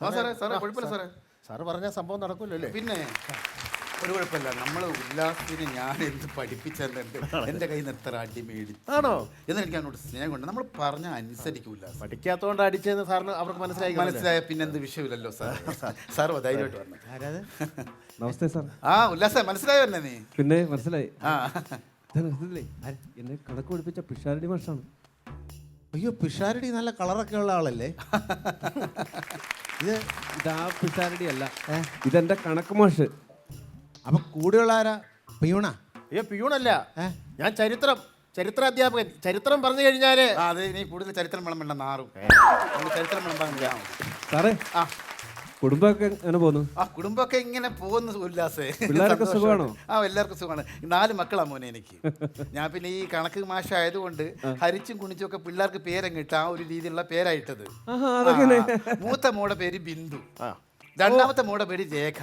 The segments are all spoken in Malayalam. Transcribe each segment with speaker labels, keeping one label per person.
Speaker 1: സാറേ കുഴപ്പമില്ല സാറേ.
Speaker 2: സാറ് പറഞ്ഞ സംഭവം നടക്കൂലോ അല്ലേ?
Speaker 1: പിന്നെ ഒരു കുഴപ്പമില്ല. നമ്മൾ ഉല്ലാസിന് ഞാൻ എന്ത് പഠിപ്പിച്ചെന്നുണ്ട് എൻ്റെ കയ്യിൽ നിന്ന് എത്ര അടി മേടിച്ചു
Speaker 2: ആണോ?
Speaker 1: എന്നാൽ എനിക്ക് അതിനോട് സ്നേഹമുണ്ട്. നമ്മൾ പറഞ്ഞാൽ അനുസരിക്കൂല.
Speaker 2: പഠിക്കാത്തോണ്ട് അടിച്ചെന്ന് സാറിന് അവർക്ക്
Speaker 1: മനസ്സിലായ പിന്നെ എന്ത് വിഷയമില്ലല്ലോ സാർ. സാർ ധൈര്യമായിട്ട് പറഞ്ഞു.
Speaker 3: നമസ്തേ സാർ.
Speaker 1: ഉല്ലാസ മനസ്സിലായോ തന്നെ നീ?
Speaker 3: പിന്നെ മനസ്സിലായി.
Speaker 1: ആ
Speaker 3: എന്നെ കണക്ക് പഠിപ്പിച്ച പിഷാരടി മാഷാണ്.
Speaker 4: അയ്യോ, പിഷാരടി നല്ല കളറൊക്കെ ഉള്ള ആളല്ലേ?
Speaker 3: ഇതാ പിഷാരടി അല്ല, ഇതെന്റെ കണക്ക് മാഷ്.
Speaker 4: അപ്പൊ കൂടെയുള്ള ആരാ? പിയൂണാ?
Speaker 2: അയ്യോ, പിയൂണല്ല, ഞാൻ ചരിത്രാധ്യാപകൻ. ചരിത്രം പറഞ്ഞു കഴിഞ്ഞാല്
Speaker 1: അത് നീ കൂടുതൽ ചരിത്രം വിളമ്പണ്ട, നാറും. ചരിത്രം വിളമ്പാൻ
Speaker 3: സാറേ, കുടുംബമൊക്കെ എങ്ങനെ പോകുന്നു?
Speaker 1: കുടുംബമൊക്കെ ഇങ്ങനെ പോകുന്നു ഉല്ലാസേ.
Speaker 3: പിള്ളേരൊക്കെ സുഖമാണോ?
Speaker 1: എല്ലാവർക്കും സുഖമാണ്. 4 മക്കളാ മോനെ എനിക്ക്. ഞാൻ പിന്നെ ഈ കണക്ക് മാഷായതുകൊണ്ട് ഹരിച്ചും കുണിച്ചും ഒക്കെ പിള്ളേർക്ക് പേരങ്ങ് ഇട്ട ആ ഒരു രീതിയിലുള്ള പേരായിട്ടത്. മൂത്ത മോടെ പേര് ബിന്ദു, രണ്ടാമത്തെ മോടെ പേര് രേഖ,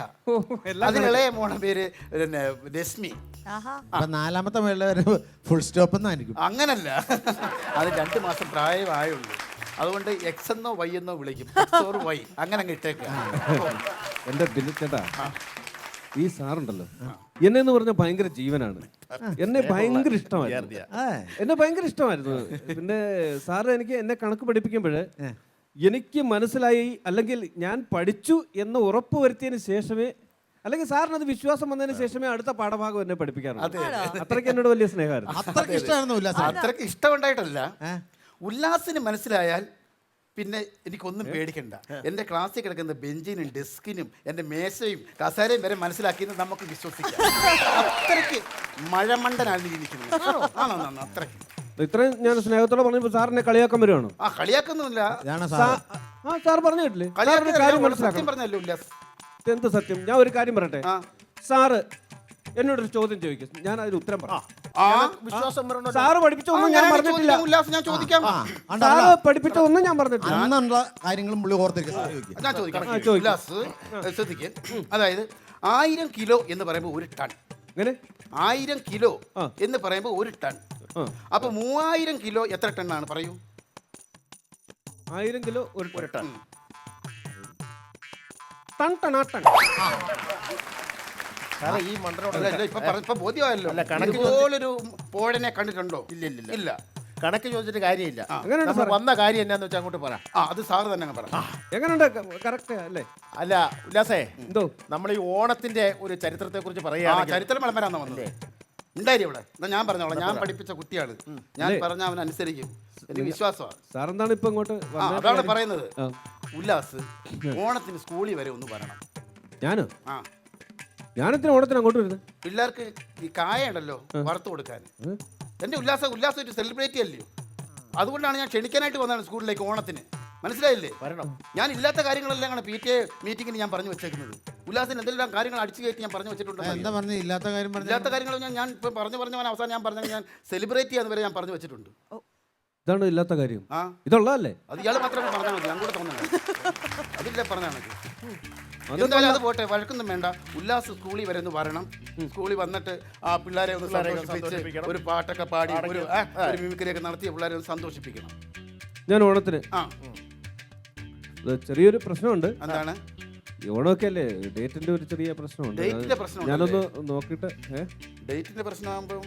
Speaker 1: അതിനിളയ മോടെ പേര് രശ്മി,
Speaker 4: നാലാമത്തെ മേളിൽ ഫുൾ സ്റ്റോപ്പ് എന്നായിരിക്കും.
Speaker 1: അങ്ങനല്ല, അത് 2 മാസം പ്രായമായുള്ളൂ. അതുകൊണ്ട് എക്സ് എന്നോ വൈ എന്നോ വിളിക്കും. വൈ അങ്ങനെ അങ്ങ് ഇട്ടേക്ക.
Speaker 3: എന്റെ ബില്ലിച്ചേട്ടാ, ഈ സാറുണ്ടല്ലോ, എന്നെ എന്ന് പറഞ്ഞ ഭയങ്കര ജീവനാണ്. എന്നെ ഭയങ്കര ഇഷ്ടമായിരുന്നു. പിന്നെ സാറ് എന്നെ കണക്ക് പഠിപ്പിക്കുമ്പോഴ് എനിക്ക് മനസ്സിലായി, അല്ലെങ്കിൽ ഞാൻ പഠിച്ചു എന്ന് ഉറപ്പ് വരുത്തിയതിന് ശേഷമേ, അല്ലെങ്കിൽ സാറിന് അത് വിശ്വാസം വന്നതിന് ശേഷമേ അടുത്ത പാഠഭാഗം എന്നെ പഠിപ്പിക്കാറുള്ളൂ. അത്രയ്ക്ക് എന്നോട് വലിയ സ്നേഹമായിരുന്നു.
Speaker 1: അത്രയ്ക്ക് ഇഷ്ടമുണ്ടായിട്ടല്ല. ഉല്ലാസിന് മനസ്സിലായാൽ പിന്നെ എനിക്കൊന്നും പേടിക്കണ്ട. എൻ്റെ ക്ലാസ്സിൽ കിടക്കുന്ന ബെഞ്ചിനും ഡെസ്കിനും എൻ്റെ മേശയും കസേരയും വരെ മനസ്സിലാക്കിയെന്ന് നമുക്ക് വിശ്വസിക്കാം. അത്രയ്ക്ക് മഴമണ്ടനാണ് ഇരിക്കുന്നത്. അത്രയ്ക്ക്
Speaker 3: ഇത്രയും ഞാൻ സ്നേഹത്തോടെ പറഞ്ഞപ്പോൾ സാറിനെ കളിയാക്കാൻ വരുവാണോ?
Speaker 1: കളിയാക്കൊന്നുമില്ല.
Speaker 3: സാർ പറഞ്ഞു കേട്ടില്ലേ?
Speaker 1: സത്യം പറഞ്ഞല്ലോ ഉല്ലാസ്.
Speaker 3: എന്ത് സത്യം? ഞാൻ ഒരു കാര്യം പറയട്ടെ. സാറ് എന്നോടൊരു ചോദ്യം ചോദിക്കും, ഞാൻ അതിന് ഉത്തരം പറയാം. സാറ് പഠിപ്പിച്ചൊന്നും ഞാൻ പറഞ്ഞിട്ടില്ല. സാറ് പഠിപ്പിച്ചൊന്നും ഞാൻ പറഞ്ഞിട്ടില്ല.
Speaker 4: കാര്യങ്ങളും പുള്ളി
Speaker 1: ശ്രദ്ധിക്ക്. അതായത് 1000 കിലോ എന്ന് പറയുമ്പോൾ 1 ടൺ. 1000 കിലോ എന്ന് പറയുമ്പോൾ 1 ടൺ. അപ്പൊ 3000 കിലോ എത്ര ടണ്ണാണ് പറയൂ?
Speaker 3: 1000 kilo 1 ton. Ton ton ton.
Speaker 2: ഈ
Speaker 1: ഇപ്പൊ ബോധ്യമായല്ലോ. ഇതുപോലൊരു പോഴനെ കണ്ടിട്ടുണ്ടോ? ഇല്ല.
Speaker 2: കണക്ക് ചോദിച്ചിട്ട് കാര്യമില്ല. വന്ന കാര്യം എന്നാന്ന് വെച്ചാൽ അങ്ങോട്ട് പറ.
Speaker 1: അത് സാറ് തന്നെ പറ.
Speaker 3: എങ്ങനെയുണ്ട്? കറക്റ്റ് അല്ലേ?
Speaker 2: അല്ല ഉല്ലാസേ,
Speaker 3: എന്തോ നമ്മൾ
Speaker 2: ഈ ഓണത്തിന്റെ ഒരു ചരിത്രത്തെ കുറിച്ച് പറയാ.
Speaker 1: ചരിത്രം വിളമ്പരാന്നാ വന്നേ. ഉണ്ടായി ഇവിടെ. എന്നാ ഞാൻ പറഞ്ഞോളാം. ഞാൻ പഠിപ്പിച്ച കുട്ടിയാണ്. ഞാൻ പറഞ്ഞ അവൻ അനുസരിക്കും. എനിക്ക് വിശ്വാസമാണ്.
Speaker 3: സാർ എന്താണ് ഇപ്പൊ ഇങ്ങോട്ട്?
Speaker 1: അതാണ് പറയുന്നത്. ഉല്ലാസ് ഓണത്തിന് സ്കൂളിൽ വരെ ഒന്ന് വരണം.
Speaker 3: ഞാനെത്തിന് ഓണത്തിന് അങ്ങോട്ട് വരുന്നത്?
Speaker 1: പിള്ളേർക്ക് ഈ കായ ഉണ്ടല്ലോ വറുത്ത് കൊടുക്കാൻ. എന്റെ ഉല്ലാസം ഒരു സെലിബ്രേറ്റ് അല്ലയോ? അതുകൊണ്ടാണ് ഞാൻ ക്ഷണിക്കാനായിട്ട് വന്നതാണ് സ്കൂളിലേക്ക് ഓണത്തിന്. മനസ്സിലായില്ലേ?
Speaker 2: വരണം.
Speaker 1: ഞാൻ ഇല്ലാത്ത കാര്യങ്ങളെല്ലാം ആണ് PTA മീറ്റിങ്ങിന് ഞാൻ പറഞ്ഞു വെച്ചേക്കുന്നത്. ഉല്ലാസിന് എന്തെല്ലാം കാര്യങ്ങൾ അടിച്ചു കയറ്റി ഞാൻ പറഞ്ഞു വെച്ചിട്ടുണ്ട്. ഇല്ലാത്ത കാര്യങ്ങൾ ഞാൻ ഇപ്പൊ പറഞ്ഞു അവസാനം ഞാൻ പറഞ്ഞ ഞാൻ സെലിബ്രേറ്റ് ചെയ്യാന്ന് വരെ ഞാൻ പറഞ്ഞു വെച്ചിട്ടുണ്ട്.
Speaker 3: ഇതാണ് ഇല്ലാത്ത കാര്യം. ഇതുള്ളതല്ലേ?
Speaker 1: അത് ഇയാൾ മാത്രമേ പറഞ്ഞാൽ മതി. ഞാൻ കൂടെ തോന്നുന്നു അതില്ല പറഞ്ഞാൽ മതി. എന്തായാലും അത് പോട്ടെ, വഴക്കൊന്നും വേണ്ട. ഉല്ലാസ് സ്കൂളിൽ വരെ ഒന്ന് വരണം. സ്കൂളിൽ വന്നിട്ട് ആ പിള്ളേരെ ഒന്ന് സന്തോഷിപ്പിച്ച് ഒരു പാട്ടൊക്കെ പാടി ഒരു മിമിക്രിയൊക്കെ നടത്തി പിള്ളേരെ ഒന്ന് സന്തോഷിപ്പിക്കണം.
Speaker 3: ഞാൻ ഓണത്തിന് ചെറിയൊരു പ്രശ്നമുണ്ട്.
Speaker 1: എന്താണ്?
Speaker 3: ഓണമൊക്കെ അല്ലേ, ഡേറ്റിന്റെ ഒരു ചെറിയ പ്രശ്നമുണ്ട്. ഞാനൊന്ന് നോക്കിട്ട്.
Speaker 1: ഡേറ്റിന്റെ പ്രശ്നമാകുമ്പം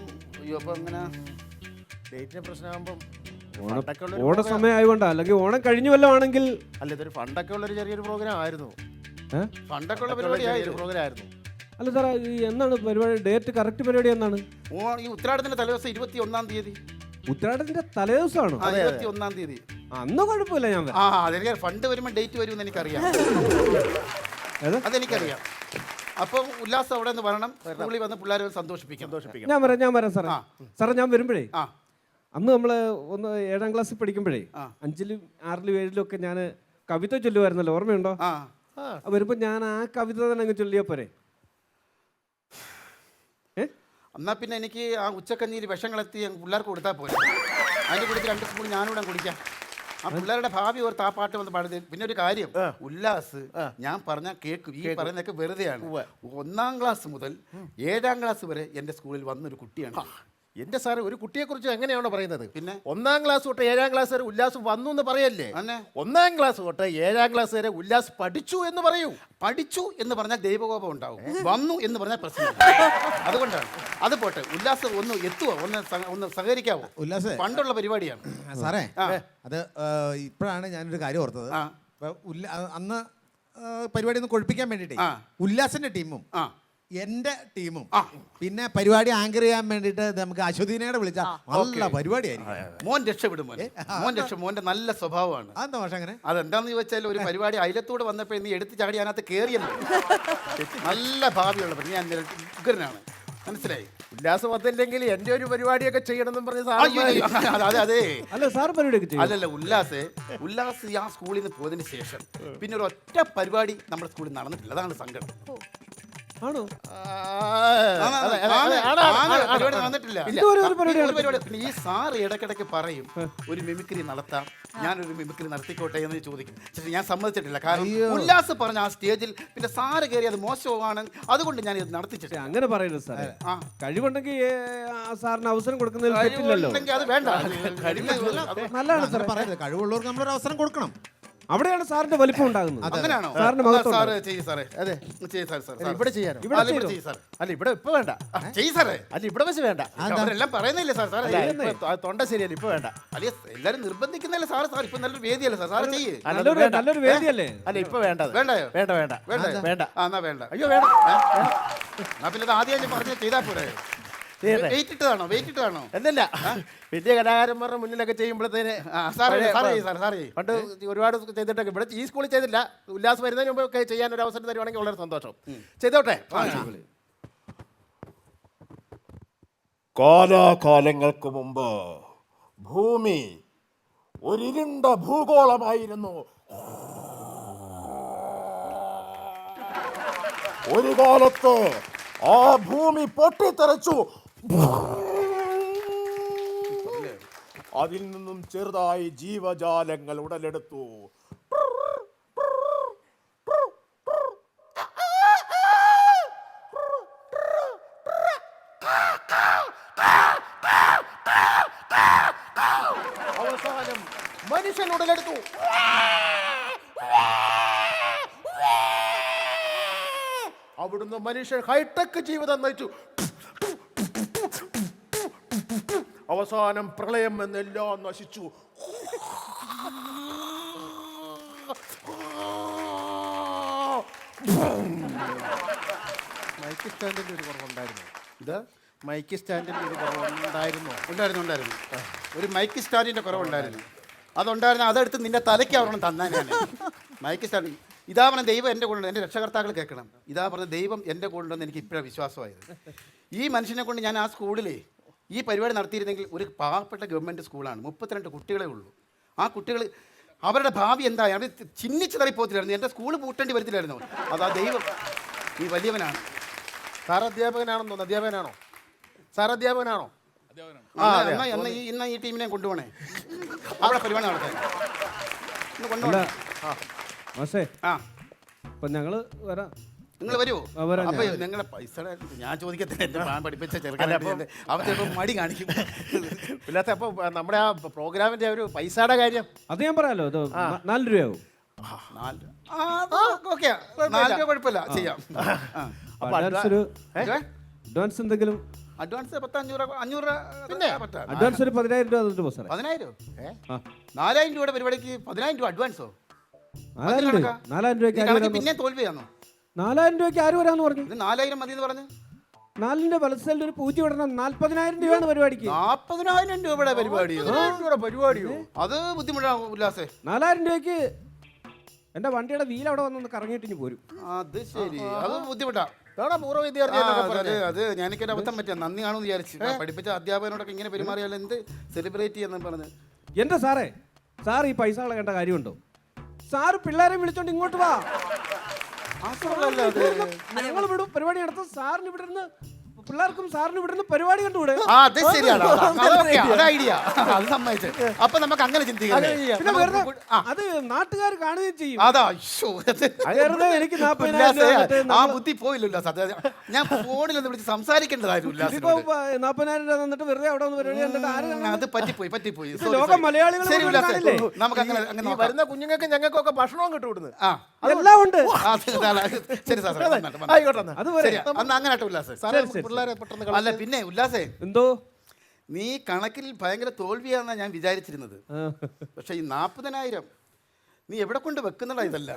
Speaker 1: അങ്ങനെ
Speaker 2: ഡേറ്റിന്റെ പ്രശ്നമാകുമ്പം
Speaker 3: ഓണ സമയം ആയതുകൊണ്ടാ, അല്ലെങ്കിൽ ഓണം കഴിഞ്ഞു വല്ലതും ആണെങ്കിൽ.
Speaker 2: അല്ല, ഇതൊരു ഫണ്ടൊക്കെ ഉള്ളൊരു ചെറിയൊരു പ്രോഗ്രാം ആയിരുന്നു.
Speaker 1: ഫണ്ടൊക്കെ ഉള്ള പരിപാടിയായിരുന്നു.
Speaker 3: അല്ല സാറേ, എന്നാണ് പരിപാടി? ഡേറ്റ് കറക്റ്റ് പരിപാടി എന്നാണ്?
Speaker 1: ഈ ഉത്രാടത്തിന്റെ തലേദിവസം 21-ം തീയതി.
Speaker 3: ഉത്രാടത്തിന്റെ തലേദിവസമാണോ?
Speaker 1: 21-ം തീയതി.
Speaker 3: അന്ന് കുഴപ്പമില്ല. ഞാൻ
Speaker 1: അതെനിക്ക് ഫണ്ട് വരുമ്പോൾ ഡേറ്റ് വരുമെന്ന് എനിക്കറിയാം. അതെനിക്കറിയാം. അപ്പം ഉല്ലാസം അവിടെ നിന്ന് വരണം. സ്കൂളിൽ വന്ന് പിള്ളേരെ സന്തോഷിപ്പിക്കാം.
Speaker 3: ഞാൻ വരാം സാറേ. സാറേ, ഞാൻ വരുമ്പോഴേ, അന്ന് നമ്മള് 7ാം ക്ലാസ്സിൽ പഠിക്കുമ്പോഴേ 5ലും 6ലും 7ലും ഒക്കെ ഞാൻ കവിത ചൊല്ലുമായിരുന്നല്ലോ, ഓർമ്മയുണ്ടോ? വരുമ്പോ ഞാൻ ആ കവിത തന്നെ അങ്ങ് ചൊല്ലിയാ പോരെ?
Speaker 1: എന്നാ പിന്നെ എനിക്ക് ആ ഉച്ചക്കഞ്ഞിയിൽ വിഷങ്ങളെത്തി പിള്ളേർക്ക് കൊടുത്താൽ പോരെ? അതിൻ്റെ കൂടെ 2 സ്പൂൺ ഞാനിവിടെ കുടിക്കാം. ആ പിള്ളേരുടെ ഭാവി ഓർത്ത് ആ പാട്ട് വന്ന് പാടുന്നത്. പിന്നെ ഒരു കാര്യം, ഉല്ലാസ് ഞാൻ പറഞ്ഞാൽ കേൾക്കും. ഈ പറയുന്നതൊക്കെ വെറുതെയാണ്. 1ാം ക്ലാസ് മുതൽ 7ാം ക്ലാസ് വരെ എൻ്റെ സ്കൂളിൽ വന്നൊരു കുട്ടിയാണ്.
Speaker 2: എന്റെ സാറേ ഒരു കുട്ടിയെ കുറിച്ച് എങ്ങനെയാണോ പറയുന്നത്?
Speaker 1: പിന്നെ?
Speaker 2: 1ാം ക്ലാസ് തൊട്ട് 7ാം ക്ലാസ് വരെ ഉല്ലാസ് വന്നു എന്ന് പറയല്ലേ?
Speaker 1: അന്നെ.
Speaker 2: 1ാം ക്ലാസ് തൊട്ട് 7ാം ക്ലാസ് വരെ ഉല്ലാസ് പഠിച്ചു എന്ന് പറയൂ.
Speaker 1: പഠിച്ചു എന്ന് പറഞ്ഞാൽ ദൈവകോപം ഉണ്ടാവും, വന്നു എന്ന് പറഞ്ഞാൽ പ്രശ്നം. അതുകൊണ്ടാണ്. അത് പോട്ടെ, ഉല്ലാസം ഒന്ന് എത്തുവോ, ഒന്ന് സഹകരിക്കാവോ?
Speaker 4: ഉല്ലാസേ,
Speaker 1: പണ്ടുള്ള പരിപാടിയാണ്
Speaker 4: സാറേ
Speaker 1: ആ.
Speaker 4: അത് ഇപ്പോഴാണ് ഞാനൊരു കാര്യം ഓർത്തത്.
Speaker 1: ആ.
Speaker 4: ഇപ്പൊ അന്ന് പരിപാടി ഒന്ന് കൊഴിപ്പിക്കാൻ വേണ്ടിട്ടേ
Speaker 1: ആ.
Speaker 4: ഉല്ലാസിന്റെ ടീമും
Speaker 1: ആ
Speaker 4: എന്റെ ടീമും
Speaker 1: ആ.
Speaker 4: പിന്നെ പരിപാടി ആങ്കർ ചെയ്യാൻ വേണ്ടിട്ട് നമുക്ക് അശ്വതീനയുടെ വിളിച്ച നല്ല പരിപാടിയായിരിക്കും.
Speaker 1: മോൻ രക്ഷപ്പെടും, മോന്റെ നല്ല സ്വഭാവമാണ്.
Speaker 4: അതെന്താ പക്ഷെ അങ്ങനെ?
Speaker 1: അതെന്താന്ന് ചോദിച്ചാൽ ഒരു പരിപാടി അയലത്തൂടെ വന്നപ്പോൾ നീ എടുത്ത് ചാടി അതിനകത്ത് കയറിയല്ലോ. നല്ല ഭാവിയുള്ള ഞാൻ ഉഗ്രനാണ്, മനസ്സിലായി?
Speaker 2: ഉല്ലാസ് വന്നില്ലെങ്കിൽ എന്റെ ഒരു പരിപാടിയൊക്കെ ചെയ്യണമെന്നും പറഞ്ഞ്
Speaker 1: അയ്യോ, അതെ അതെ.
Speaker 3: അല്ല സാർ പരിപാടിയൊക്കെ ചെയ്യും.
Speaker 1: അല്ലല്ല, ഉല്ലാസ് ആ സ്കൂളിൽ നിന്ന് പോയതിന് ശേഷം പിന്നെ ഒരു ഒറ്റ പരിപാടി നമ്മുടെ സ്കൂളിൽ നടന്നിട്ടില്ല. അതാണ് സങ്കടം.
Speaker 3: ആണോ?
Speaker 1: പരിപാടി നടന്നിട്ടില്ല.
Speaker 3: ഇതുവരെ ഒരു പരിപാടി
Speaker 1: ഒരു പരിപാടി. പിന്നെ ഈ സാർ ഇടയ്ക്കിടയ്ക്ക് പറയും ഒരു മിമിക്രി നടത്താം, ഞാനൊരു മിമിക്രി നടത്തിക്കോട്ടെ എന്ന് ചോദിക്കും. പക്ഷേ ഞാൻ സമ്മതിച്ചിട്ടില്ല. കാരണം ഉല്ലാസ് പറഞ്ഞ ആ സ്റ്റേജിൽ പിന്നെ സാറ് കയറി അത് മോശമാണ്, അതുകൊണ്ട് ഞാൻ ഇത് നടത്തിച്ചിട്ടില്ല.
Speaker 3: അങ്ങനെ പറയരുത് സാറേ.
Speaker 1: ആ.
Speaker 3: കഴിവുണ്ടെങ്കിൽ സാറിന് അവസരം കൊടുക്കുന്നതിൽ തെറ്റില്ലല്ലോ.
Speaker 1: ഉണ്ടെങ്കിൽ അത് വേണ്ട.
Speaker 3: നല്ലതാണ് സാറേ.
Speaker 4: പറയരുത്, കഴിവുള്ളവർക്ക് നമ്മളൊരു അവസരം കൊടുക്കണം.
Speaker 3: അവിടെയാണ് സാറിന്റെ വലിപ്പം ഉണ്ടാകുന്നത്.
Speaker 1: അങ്ങനെയാണോ?
Speaker 3: സാറിന്റെ മഹത്വം
Speaker 1: സാറ് ചെയ്യ് സാറേ.
Speaker 2: അതെ
Speaker 1: ചെയ്യ് സാർ.
Speaker 2: ഇവിടെ ചെയ്യാനോ?
Speaker 1: ഇവിടെ ചെയ്യ് സാർ.
Speaker 2: അല്ല ഇവിടെ ഇപ്പൊ വേണ്ട.
Speaker 1: ചെയ്യ് സാറേ.
Speaker 2: അല്ല ഇവിടെ വെച്ച് വേണ്ട.
Speaker 1: അവരെല്ലാം പറയുന്നില്ലേ സാർ? സാറേ
Speaker 2: അല്ല, ഇപ്പൊ തൊണ്ട ശരിയല്ല, ഇപ്പൊ വേണ്ട.
Speaker 1: അല്ലെ, എല്ലാരും നിർബന്ധിക്കുന്നല്ലേ സാർ? സാർ ഇപ്പൊ നല്ലൊരു വേദിയല്ലേ സാർ? സാറ് ചെയ്യ്.
Speaker 3: നല്ലൊരു വേദിയല്ലേ?
Speaker 2: അല്ല ഇപ്പൊ വേണ്ടത്.
Speaker 1: വേണ്ടയോ?
Speaker 2: വേണ്ട വേണ്ട
Speaker 1: വേണ്ട
Speaker 2: വേണ്ട.
Speaker 1: ആ, എന്നാ വേണ്ട.
Speaker 2: അയ്യോ വേണ്ട.
Speaker 1: എന്നാ പിന്നെ ഇത് ആദ്യം പറഞ്ഞ് ചെയ്താൽ പോരെ? വെയിറ്റ് ഇട്ടതാണോ?
Speaker 2: എന്നല്ല, വലിയ കലാകാരന്മാരുടെ മുന്നിലൊക്കെ ചെയ്യുമ്പോഴത്തേന് പണ്ട് ഒരുപാട് ചെയ്തിട്ടൊക്കെ ഇവിടെ ഈ സ്കൂളിൽ ചെയ്തില്ല. ഉല്ലാസ് വരുന്നതിന് മുമ്പ് ഒക്കെ ചെയ്യാൻ ഒരു അവസരം തരുവാണെങ്കിൽ വളരെ സന്തോഷം. ചെയ്തോട്ടെ. കാലാകാലങ്ങൾക്ക് മുമ്പ് ഭൂമി ഒരിരുണ്ട ഭൂഗോളമായിരുന്നു. ഒരു കാലത്ത് ആ ഭൂമി പൊട്ടിത്തെറിച്ചു. അതിൽ നിന്നും ചെറുതായി ജീവജാലങ്ങൾ ഉടലെടുത്തു. അവസാനം മനുഷ്യൻ ഉടലെടുത്തു. അവിടുന്ന് മനുഷ്യൻ ഹൈടെക് ജീവിതം നയിച്ചു. അവസാനം പ്രളയം എന്നെല്ലാം നശിച്ചു. മൈക്ക് സ്റ്റാൻഡിന്റെ ഒരു കുറവുണ്ടായിരുന്നു.
Speaker 1: ഇത്
Speaker 2: മൈക്ക് സ്റ്റാൻഡിന്റെ ഒരു കുറവുണ്ടായിരുന്നു.
Speaker 1: ഉണ്ടായിരുന്നു. ഒരു മൈക്ക് സ്റ്റാൻഡിന്റെ കുറവുണ്ടായിരുന്നു. അതുണ്ടായിരുന്നു. അതെടുത്ത് നിന്റെ തലയ്ക്ക് അവരോട് തന്നാ ഞാൻ. മൈക്ക് സ്റ്റാൻഡ് ഇതാ പറഞ്ഞ ദൈവം എൻ്റെ കൂടെ, എൻ്റെ രക്ഷകർത്താക്കൾ കേൾക്കണം. ഇതാ പറഞ്ഞ ദൈവം എൻ്റെ കൂടെന്ന് എനിക്ക് ഇപ്പോഴാണ് വിശ്വാസമായത്. ഈ മനുഷ്യനെ കൊണ്ട് ഞാൻ ആ സ്കൂളിൽ ഈ പരിപാടി നടത്തിയിരുന്നെങ്കിൽ, ഒരു പാവപ്പെട്ട ഗവൺമെൻറ് സ്കൂളാണ്, 32 കുട്ടികളെ ഉള്ളൂ. ആ കുട്ടികൾ അവരുടെ ഭാവി എന്തായി അവർ ചിഹ്നിച്ച് തറിപ്പോത്തില്ലായിരുന്നു. എൻ്റെ സ്കൂൾ പൂട്ടേണ്ടി വരത്തില്ലായിരുന്നു. അതാ ദൈവം, നീ വലിയവനാണ്.
Speaker 2: സാർ അധ്യാപകനാണെന്നോ? അധ്യാപകനാണോ? സാർ അധ്യാപകനാണോ?
Speaker 1: ഇന്ന് ഈ ടീമിനെ കൊണ്ടുപോകണേ, അവിടെ പരിപാടി നടത്താൻ കൊണ്ടുപോകണേ.
Speaker 3: മാഷേ,
Speaker 1: ആ,
Speaker 3: അപ്പൊ ഞങ്ങള് വരാം.
Speaker 1: നിങ്ങൾ വരുമോ?
Speaker 3: വരാം.
Speaker 1: അപ്പൊ നിങ്ങളുടെ പൈസ ഞാൻ ചോദിക്കത്തില്ല. എൻ്റെ ഞാൻ പഠിപ്പിച്ച ചെറുക്കൻ അവൻ ചിലപ്പോൾ മടി കാണിക്കും.
Speaker 2: ഇല്ലാത്ത അപ്പൊ നമ്മുടെ ആ പ്രോഗ്രാമിന്റെ ഒരു പൈസയുടെ കാര്യം
Speaker 3: അത് ഞാൻ പറയാലോ. ഇത് 4 രൂപയാവും.
Speaker 1: 4 രൂപ കുഴപ്പമില്ല, ചെയ്യാം.
Speaker 3: അഡ്വാൻസ് എന്തെങ്കിലും?
Speaker 1: അഡ്വാൻസ് 500 രൂപ. പിന്നെ
Speaker 3: അഡ്വാൻസ് ഒരു 10,000 രൂപ തന്നിട്ട് പോ സാറേ.
Speaker 1: 10,000? 4,000 രൂപയുടെ പരിപാടിക്ക് 10,000 രൂപ അഡ്വാൻസോ?
Speaker 3: 4,000 രൂപയ്ക്ക്
Speaker 1: പിന്നെ തോൽവിയാണോ?
Speaker 3: 4,000 രൂപയ്ക്ക് ആര് വരാന്ന് പറഞ്ഞു?
Speaker 1: ഇത് 4,000 മതി എന്ന് പറഞ്ഞു.
Speaker 3: 4-ന്റെ പലസ്ഥലത്ത് ഒരു പൂജ വിടണം. 40,000 രൂപയാണ് പരിപാടിക്ക്.
Speaker 1: 40,000 രൂപയുടെ പരിപാടിയോ? അത് ബുദ്ധിമുട്ടാണ് ഉല്ലാസേ.
Speaker 3: 4,000 രൂപയ്ക്ക് എന്റെ വണ്ടിയുടെ വീൽ അവിടെ വന്നൊന്ന് കറങ്ങിയിട്ട് പോരും.
Speaker 1: അത് ശരി, അത് ബുദ്ധിമുട്ടാ.
Speaker 2: പൂർവ്വ വിദ്യാർത്ഥി
Speaker 1: അത് ഞാനിക്കൊരു അബദ്ധം പറ്റിയ, നന്ദി കാണുമെന്ന് വിചാരിച്ചു. പഠിപ്പിച്ച അധ്യാപകനോടൊക്കെ ഇങ്ങനെ പെരുമാറിയാൽ എന്ത് സെലിബ്രേറ്റ് ചെയ്യാന്ന് പറഞ്ഞ്.
Speaker 3: എന്റെ സാറേ, സാർ ഈ പൈസ കളയേണ്ട കാര്യമുണ്ടോ? സാറ് പിള്ളേരെ വിളിച്ചോണ്ട് ഇങ്ങോട്ട് വാ. ഞങ്ങൾ വിടും പരിപാടി നടത്തും. സാറിന് ഇവിടെ ഇരുന്ന് പിള്ളേർക്കും സാറിന് ഇവിടുന്ന് പരിപാടി കണ്ടുകൂടെ?
Speaker 1: ആ അത് ശരിയാണ്. അത് ഐഡിയ, അത് സമ്മതിച്ചു. അപ്പൊ നമുക്ക് അങ്ങനെ ചിന്തിക്കാം.
Speaker 3: പിന്നെ വെറുതെ അത് നാട്ടുകാർ കാണുകയും ചെയ്യും.
Speaker 1: അതാ
Speaker 3: വെറുതെ എനിക്ക് 40,000
Speaker 1: ആ ബുദ്ധി പോയില്ലല്ലോ സത്യം. ഞാൻ ഫോണിലൊന്ന് വിളിച്ച് സംസാരിക്കേണ്ടതായിരുന്നു
Speaker 3: ഇപ്പൊ
Speaker 1: ഉല്ലാസിനോട്.
Speaker 3: 40,000 രൂപ തന്നിട്ട് വെറുതെ അവിടെ ഒന്ന് പരിപാടി കണ്ടിട്ട് ആര് കാണാൻ?
Speaker 1: അത് പറ്റിപ്പോയി.
Speaker 3: ഇത് ലോക മലയാളികൾ
Speaker 1: ശരി
Speaker 3: മുഴുവൻ
Speaker 1: ഉല്ലാസേ,
Speaker 3: കാണില്ലേ?
Speaker 1: നമുക്ക് അങ്ങനെ അങ്ങനെ
Speaker 2: ഈ
Speaker 1: നോക്കാം.
Speaker 2: വരുന്ന കുഞ്ഞുങ്ങൾക്ക് ഞങ്ങൾക്കൊക്കെ ഭക്ഷണവും കിട്ടും ഇവിടുന്ന്.
Speaker 1: ആ
Speaker 3: എല്ലാം ഉണ്ട്.
Speaker 1: ശരി സാർ,
Speaker 2: ആയിക്കോട്ടെ എന്നാ.
Speaker 3: അത് വരെ
Speaker 1: ശരി അന്ന് അങ്ങനെ ആട്ടെ ഉല്ലാസേ.
Speaker 2: സാറേ പിള്ളേരെ പെട്ടെന്ന്
Speaker 1: അല്ല പിന്നെ ഉല്ലാസേ,
Speaker 3: എന്തോ
Speaker 1: നീ കണക്കിൽ ഭയങ്കര തോൽവിയാണെന്നാ ഞാൻ വിചാരിച്ചിരുന്നത്. പക്ഷെ ഈ 40,000 നീ എവിടെ കൊണ്ട് വെക്കുന്നുള്ള ഇതല്ല.